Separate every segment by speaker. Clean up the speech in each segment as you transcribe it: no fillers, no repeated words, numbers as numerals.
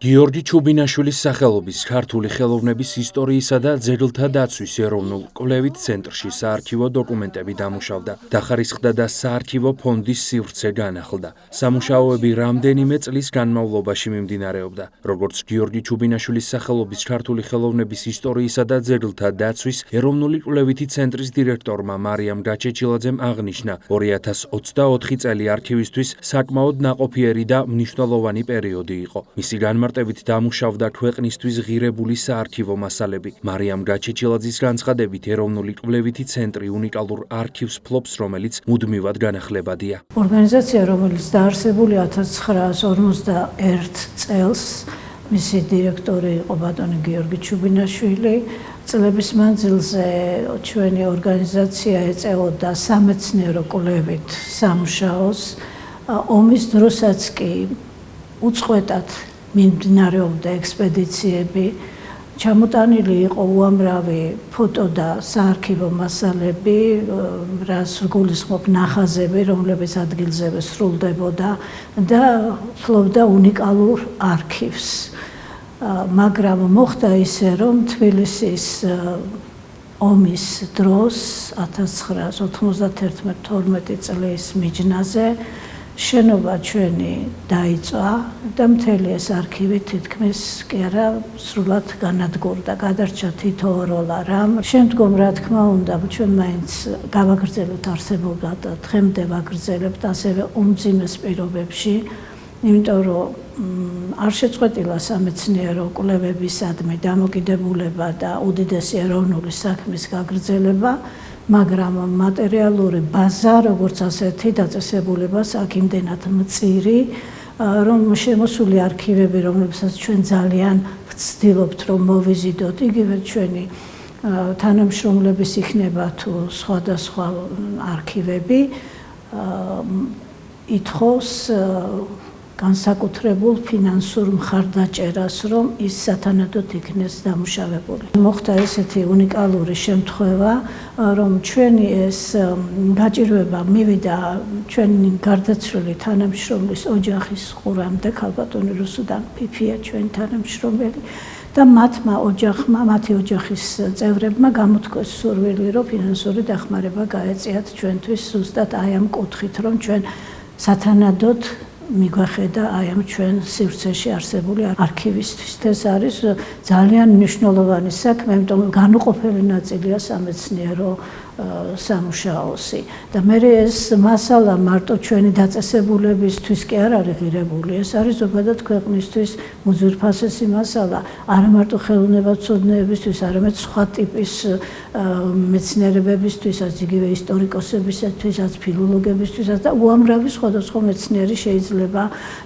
Speaker 1: გიორგი ჩუბინაშვილის სახელობის ქართული ხელოვნების ისტორიისა და ძეგლთა დაცვის ეროვნულ კვლევით ცენტრში საარქივო დოკუმენტები დამუშავდა, დახარისხდა და საარქივო ფონდის სივრცე განახლდა. სამუშაოები რამდენიმე წლის განმავლობაში მიმდინარეობდა. Როგორც გიორგი ჩუბინაშვილის სახელობის ქართული ხელოვნების ისტორიისა და ძეგლთა დაცვის ეროვნული კვლევითი ცენტრის დირექტორმა მარიამ გაჩეჩილაძემ აღნიშნა, 2024 წელი არქივისთვის საკმაოდ ნაყოფიერი და მნიშვნელოვანი პერიოდი იყო. მისი განმარტებით დამუშავდა ქვეყნისთვის ღირებული საარქივო მასალები. მარიამ გაჩეჩილაძის განცხადებით, ეროვნული კვლევითი ცენტრი უნიკალურ არქივს ფლობს, რომელიც მუდმივად განახლებადია.
Speaker 2: ორგანიზაცია, რომელიც დაარსებული 1951 წელს, მისი დირექტორი იყო ბატონი გიორგი ჩუბინაშვილი. წლების მანძილზე ჩვენი ორგანიზაცია ეწეოდა სამეცნიერო კვლევით სამუშაოს. ომის დროსაც კი უწყვეტად მიმდინარეობდა ექსპედიციები, ჩამოტანილი იყო უამრავი ფოტო და საარქივო მასალები, რაც გულისხმობ ნახაზები, რომლებიც ადგილზევე სრულდებოდა და ფლობდა უნიკალურ არქივს. მაგრამ მოხდა ისე, რომ თბილისის ომის დროს 1991-12 წლის მიჯნაზე შენობა ჩვენი დაიწვა და მთელი ეს არქივი თითქმის კი არა სრულად განადგურდა, გადარჩა თითოეულ რამ. შემდგომ რა თქმა უნდა ჩვენ მაინც გავაგრძელებთ არსებობა და დღემდე ვაგრძელებთ ასევე უმძიმეს პირობებში, იმიტომ რომ არ შეწყვეტილა სამეცნიერო კვლევებისადმი დამოკიდებულება და უდიდესი ეროვნული საქმის გაგრძელება, მაგრამ მატერიალური ბაზა, როგორც ასეთი დაწესებულებას აქ იმდენად მწირი, რომ შემოსული არქივები, რომლებსაც ჩვენ ძალიან ვცდილობთ, რომ მოვიზიდოთ, იგივე ჩვენი თანამშრომლების იქნება თუ სხვადასხვა არქივები, ითხოვს განსაკუთრებულ ფინანსურ მხარდაჭერას, რომ ის სათანადოდ იქნეს დამუშავებული. მოხდა ესეთი უნიკალური შემთხვევა, რომ ჩვენი ეს გაჭირვება მივიდა ჩვენი გარდაცვლილი თანამშრომლის ოჯახის ყურამდე, ქალბატონი რუსუდან ფიფია ჩვენი თანამშრომელი და მათი ოჯახის წევრებმა გამოთქვეს სურვილი, რომ ფინანსური დახმარება გაეწიათ ჩვენთვის ზუსტად აი ამ კუთხით, რომ ჩვენ სათანადოდ მიგვახედა აი ამ ჩვენ სივრცეში არსებული არქივისთვის. ეს არის ძალიან მნიშვნელოვანი საქმე, იმიტომ რომ განუყოფელი ნაწილია სამეცნიერო სამუშაოსი. და მე ეს მასალა მარტო ჩვენი დაწესებულებისთვის კი არ არის ღირებული, ეს არის ზოგადად ქვეყნისთვის უძვირფასესი მასალა, არა მარტო ხელოვნებაცოდნეებისთვის, არამედ სხვა ტიპის მეცნიერებებისთვისაც, იგივე ისტორიკოსებისთვისაც, ფილოლოგებისთვისაც და უამრავი სხვადასხვა მეცნიერი შეიძლება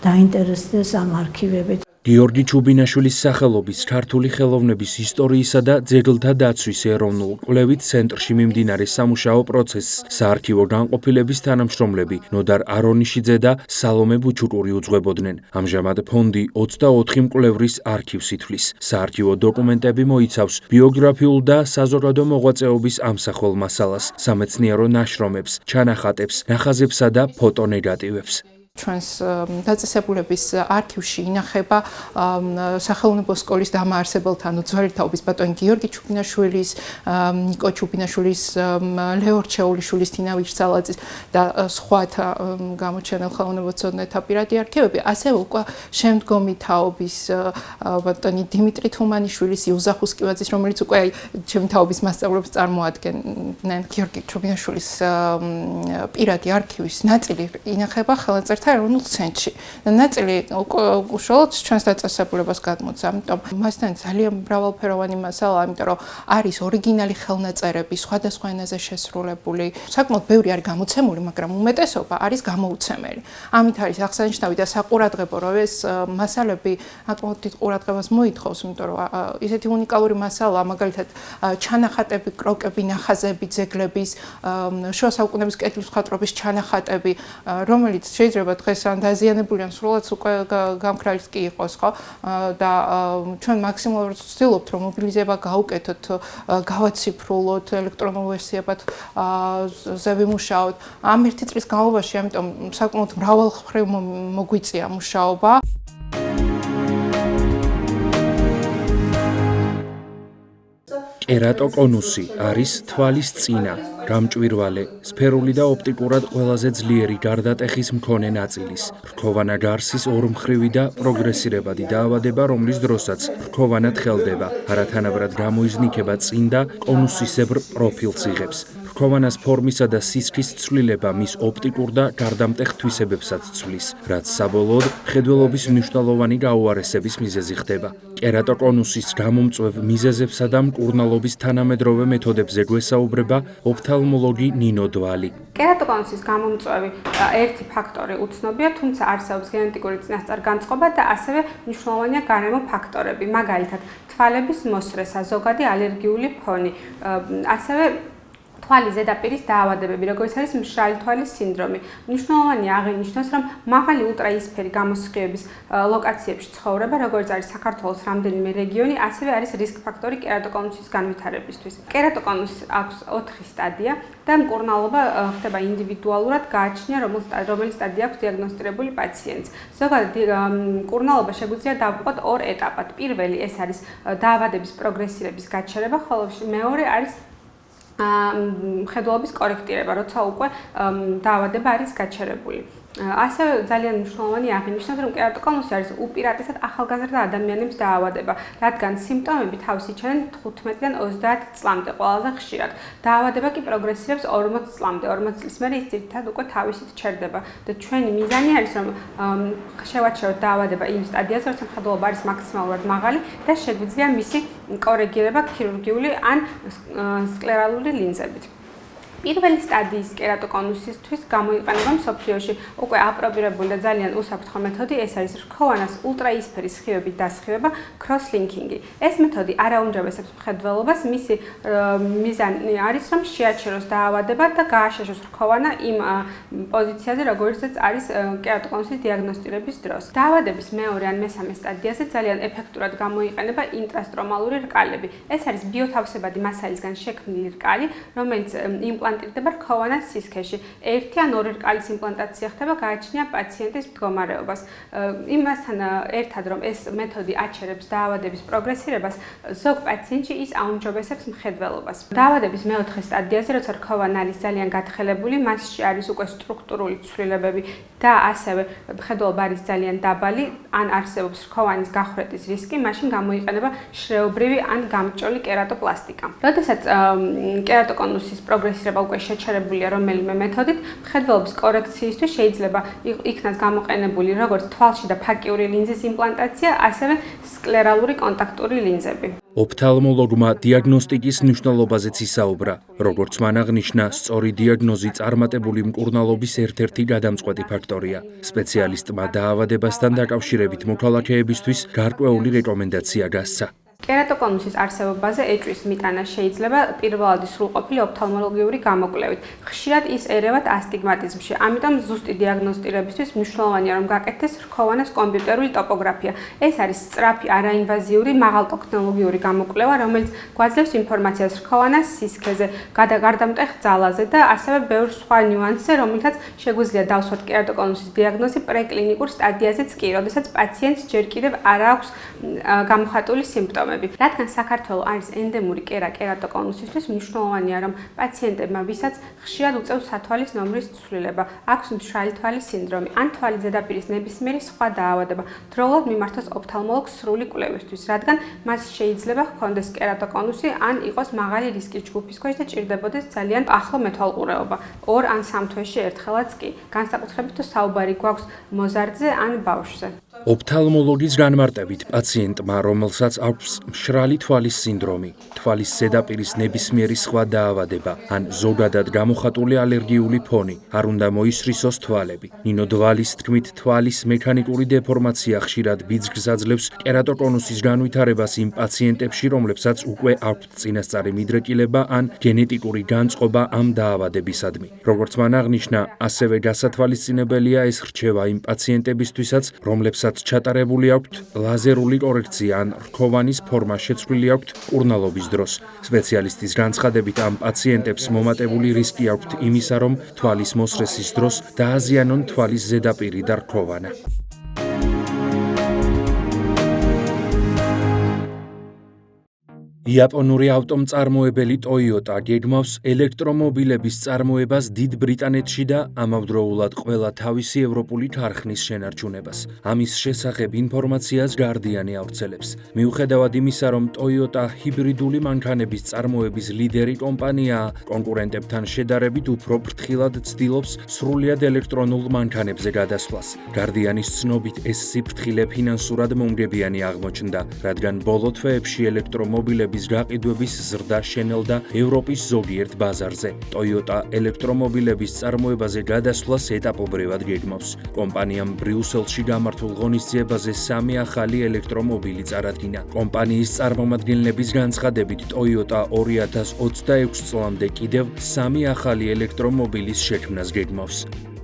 Speaker 2: დაინტერესდეს ამ არქივებით.
Speaker 1: გიორგი ჩუბინაშვილის სახელობის ქართული ხელოვნების ისტორიისა და ძეგლთა დაცვის ეროვნულ კვლევით ცენტრში მიმდინარე სამუშაო პროცესს საარქივო განყოფილების თანამშრომლები ნოდარ არონიშიძე და სალომე ბუჩუკური უძღვებოდნენ. ამჟამად ფონდი 24 მკვლევრის არქივს ითვლის. საარქივო დოკუმენტები მოიცავს ბიოგრაფიულ და საზოგადო მოღვაწეობის ამსახველ მასალას, სამეცნიერო ნაშრომებს, ჩანახატებს, ნახაზებსა და ფოტონეგატივებს.
Speaker 3: ჩვენს დაწესებულების არქივში ინახება სახელმწიფო სკოლის დამაარსებელთა, ანუ ძველი თაობის ბატონი გიორგი ჩუბინაშვილის, ნიკო ჩუბინაშვილის, ლეო რჩეულიშვილის, თინა ვირსალაძის და სხვათა გამოჩენილ ხელოვნებაცოდნეთა პირადი არქივები, ასევე უკვე შემდგომი თაობის ბატონი დიმიტრი თუმანიშვილის, იუზა ხუსკივაძის, რომელიც უკვე ჩემი თაობის მასწავლებლებს წარმოადგენენ გიორგი ჩუბინაშვილის პირადი არქივის ნაწილი ინახება ხელნაწერთა ეროვნულ ცენტრში. ნაწილი უშუალოდ ჩვენს დაწესებულებას გადმოდის, ამიტომ მასთან ძალიან მრავალფეროვანი მასალაა, იმიტომ რომ არის ორიგინალი ხელნაწერები, სხვადასხვა ენაზე შესრულებული. საკმაოდ ბევრი არის გამოცემული, მაგრამ უმეტესობა არის გამოუცემელი. ამით არის აღსანიშნავი და საყურადღებო, რომ ეს მასალები საკმაოდ დიდ ყურადღებას მოითხოვს, იმიტომ რომ ისეთი უნიკალური მასალაა, მაგალითად ჩანახატები, კროკები, ნახაზები, ძეგლების, შუა საუკუნეების კეთილის მხატვრობის ჩანახატები, რომელიც შეიძლება დღეს ან დაზიანებული ან სრულად უკვე გამქრალის კი იყოს, ხო? და ჩვენ მაქსიმალურად ვცდილობთ, რომ მობილიზება გავუკეთოთ, გავაციფრულოთ, ელექტრონულ ვერსიებად ზევიმუშაოთ. ამ ერთი წლის განმავლობაში, ამიტომ საკმაოდ მრავალმხრივ მოგვიწია მუშაობა.
Speaker 1: კერატოკონუსი არის თვალის წინა, გამჭვირვალე, სფერული და ოპტიკურად ყველაზე ძლიერი გარდატეხის მქონე ნაწილის, რქოვანა გარსის ორმხრივი და პროგრესირებადი დაავადება, რომლის დროსაც რქოვანად ხელდება, არათანაბრად გამოიზნიქება წინ და კონუსისებრ პროფილს იღებს. რქოვანას ფორმისა და სისქის ცვლილება მის ოპტიკურ და გარდამტეხ თვისებებსაც ცვლის, რაც საბოლოოდ მხედველობის მნიშვნელოვანი გაუარესების მიზეზი ხდება. კერატოკონუსის გამომწვევ მიზეზებსა და მკურნალობის თანამედროვე მეთოდებზე გვესაუბრება ოფთალმოლოგი ნინო დვალი.
Speaker 4: კერატოკონუსის გამომწვევი ერთი ფაქტორი უცნობია, თუმცა არსებობს გენეტიკური წინასწარ-განწყობა და ასევე მნიშვნელოვანია გარემო ფაქტორები, მაგალითად, თვალების მოსრესა, ზოგადი ალერგიული ფონი, ასევე თვალის ზედაპირის დაავადებები, როგორც არის მშრალი თვალის სინდრომი. მნიშვნელოვანია აღინიშნოს, რომ მაღალი ულტრაიისფერი გამოსხივების ლოკაციებში ცხოვრება, როგორც არის საქართველოს რამდენიმე რეგიონი, ასევე არის რისკ ფაქტორი კერატოკონუსის განვითარებისთვის. კერატოკონუსს აქვს 4 სტადია და მკურნალობა ხდება ინდივიდუალურად, გააჩნია რომელი სტადია აქვს დიაგნოსტირებული პაციენტს. ზოგადად მკურნალობა შეგვიძლია დავუყოთ 2 ეტაპად. პირველი ეს არის დაავადების პროგრესირების გაჩერება, ხოლო მეორე არის მხედველობის კორექტირება, როცა უკვე დაავადება არის გაჩერებული. ასევე ძალიან მნიშვნელოვანი აღინიშნოს, რომ კერატოკონუსი არის უპირატესად ახალგაზრდა ადამიანებს დაავადება, რადგან სიმპტომები თავს იჩენენ 15-დან 30 წლამდე ყველაზე ხშირად. დაავადება კი პროგრესირებს 40 წლამდე. 40 წლის მერე ის ძირითადად უკვე თავისით ჩერდება და ჩვენი მიზანი არის, რომ შევაჩეროთ დაავადება იმ სტადიაზე, როცა მხედველობა არის მაქსიმალურად მაღალი და შეგვიძლია მისი კორეგირება ქირურგიული ან სკლერალური ლინზებით. პირველი სტადიის კერატოკონუსისთვის გამოიყენება მსოფლიოში უკვე აპრობირებული და ძალიან უსაფრთხო მეთოდი, ეს არის რქოვანას ულტრაიისფერი სხივებით დასხივება, cross-linking-ი. ეს მეთოდი არ აუმჯობესებს მხედველობას, მისი მიზანი არის, რომ შეაჩეროს დაავადება და გააშაშოს რქოვანა იმ პოზიციაზე, როგორიცაც არის კერატოკონუსის დიაგნოსტირების დროს. დაავადების მეორე ან მესამე სტადიაზე ძალიან ეფექტურად გამოიყენება ინტრასტრომალური რკალები. ეს არის ბიოთავსებადი მასალისგან შექმნილი რკალი, რომელიც იმპლანტირდება რქოვანას სისქეში. ერთი ან ორი რკალის იმპლანტაცია ხდება, გააჩნია პაციენტის მდგომარეობას. იმასთან ერთად, რომ ეს მეთოდი აჩერებს დაავადების პროგრესირებას, ზოგ პაციენტში ის აუმჯობესებს მხედველობას. დაავადების მეოთხე სტადიაზე, როცა რქოვანა არის ძალიან გათხელებული, მასში არის უკვე სტრუქტურული ცვლილებები და ასევე მხედველობა არის ძალიან დაბალი, ან არსებობს რქოვანის გახვრეტის რისკი, მაშინ გამოიყენება შრეობრივი ან გამჭოლი კერატოპლასტიკა. როდესაც კერატოკონუსის პროგრესირება უკვე შეჩერებულია რომელიმე მეთოდით, მხედველობის კორექციისთვის შეიძლება იქნას გამოყენებული როგორც თვალში და ფაკიური ლინზის იმპლანტაცია, ასევე სკლერალური კონტაქტური ლინზები.
Speaker 1: ოფთალმოლოგმა დიაგნოსტიკის მნიშვნელობაზეც ისაუბრა, როგორც მან აღნიშნა, სწორი დიაგნოზი წარმატებული მკურნალობის ერთ-ერთი გადამწყვეტი ფაქტორია. სპეციალისტმა დაავადებასთან დაკავშირებით მოქალაქეებისთვის გარკვეული რეკომენდაცია გასცა.
Speaker 4: კერატოკონუსის არსებობაზე ეჭვის მიტანა შეიძლება პირველადი სრულყოფილი ოფთალმოლოგიური გამოკვლევით. ხშირად ის ერევათ ასტიგმატიზმში, ამიტომ ზუსტი დიაგნოსტირებისთვის მნიშვნელოვანია, რომ გაკეთდეს რქოვანას კომპიუტერული ტოპოგრაფია. ეს არის სწრაფი, არაინვაზიური, მაღალტექნოლოგიური გამოკვლევა, რომელიც გვაძლევს ინფორმაციას რქოვანას სისქეზე, გარდამტეხ ძალაზე და ასევე ბევრ სხვა ნიუანსზე, რომლითაც შეგვიძლია დავსვათ კერატოკონუსის დიაგნოზი პრეკლინიკურ სტადიაზეც კი, როდესაც პაციენტს ჯერ კიდევ არ აქვს გამოხატული სიმპტომები. რადგან საქართველო არის ენდემური კერატოკონუსისთვის, მნიშვნელოვანია, რომ პაციენტებმა, ვისაც ხშირად უწევს სათვალის ნომრის ცვლილება, აქვს მშრალი თვალის სინდრომი ან თვალის ზედაპირის ნებისმიერი სხვა დაავადება, დროულად მიმართოს ოფთალმოლოგს სრული კვლევისთვის, რადგან მას შეიძლება ჰქონდეს კერატოკონუსი ან იყოს მაღალი რისკის ჯგუფის ქვეშ და ჭირდებოდეს ძალიან ახლო მეთვალყურეობა, 2 ან 3 თვეში ერთხელაც კი, განსაკუთრებით თუ საუბარი გვაქვს მოზარდზე ან ბავშვზე.
Speaker 1: ოფთალმოლოგის განმარტებით, პაციენტმა, რომელსაც აქვს მშრალი თვალის სინდრომი, თვალის ზედაპირის ნებისმიერი სხვა დაავადება ან ზოგადად გამოხატული ალერგიული ფონი, არ უნდა მოისრისოს თვალები. ნინო დვალის თქმით, თვალის მექანიკური დეფორმაცია ხშირად ბიძგს აძლევს კერატოკონუსის განვითარებას იმ პაციენტებში, რომლებსაც უკვე აქვთ წინასწარი მიდრეკილება ან გენეტიკური განწყობა ამ დაავადებისადმი. როგორც მან აღნიშნა, ასევე გასათვალისწინებელია ეს რჩევა იმ პაციენტებისთვისაც, რომლებსაც ჩატარებული აქვთ ლაზერული კორექცია ან რქოვანის ფორმა შეცვლილი აქვთ მკურნალობის დროს. სპეციალისტის განცხადებით, ამ პაციენტებს მომატებული რისკი აქვთ იმისა, რომ თვალის მოსრესის დროს დააზიანონ თვალის ზედაპირი და რქოვანა. იაპონური ავტომწარმოებელი Toyota გეგმავს ელექტრომობილების წარმოებას დიდ ბრიტანეთში და ამავდროულად ყველა თავისი ევროპული ქარხნის შენარჩუნებას. ამის შესახებ ინფორმაციას Guardian-ი ავრცელებს. მიუხედავად იმისა, რომ Toyota ჰიბრიდული მანქანების წარმოების ლიდერი კომპანიაა, კონკურენტებთან შედარებით უფრო ფრთხილად ცდილობს სრულიად ელექტრონულ მანქანებზე გადასვლას. Guardian-ის ცნობით ეს სიფრთხილე ფინანსურად მომგებიანი აღმოჩნდა, რადგან ბოლო თვეებში ელექტრომობილების გაყიდვების ზრდა შენელდა ევროპის ზოგიერთ ბაზარზე. Toyota ელექტრომობილების წარმოებაზე გადასვლას ეტაპობრივად გეგმავს. კომპანიამ ბრიუსელში გამართულ ღონისძიებაზე 3 ახალი ელექტრომობილი წარადგინა. კომპანიის წარმომადგენლების განცხადებით, Toyota 2026 წლამდე კიდევ 3 ახალი ელექტრომობილის შექმნას გეგმავს.